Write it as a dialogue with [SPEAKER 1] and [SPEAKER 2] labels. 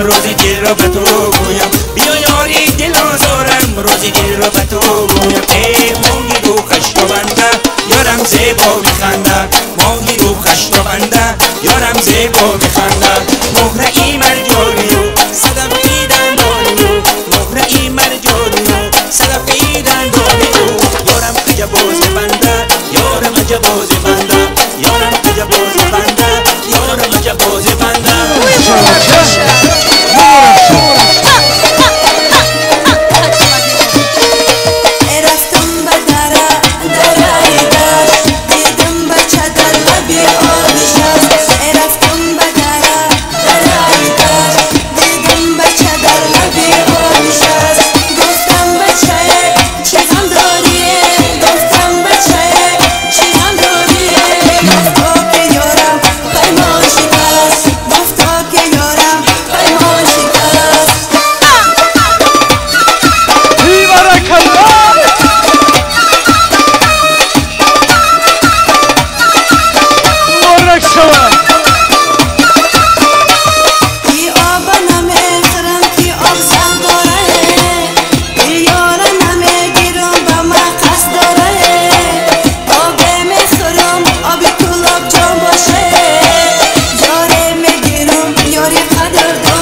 [SPEAKER 1] روزی دل رو به تو گویم بیا یاری دل آزارم روزی دل رو به تو گویم ای ماهی رو خشت و بنده یارم زیبا میخنده ماهی رو خشت و بنده یارم زیبا میخنده مهره ای مرجانی و صدفی دندانی و مهره ای مرجانی و صدفی دندانی و یارم عجب باز بنده یارم عجب باز بنده یارم عجب باز بنده یارم عجب باز بنده
[SPEAKER 2] یاری قدر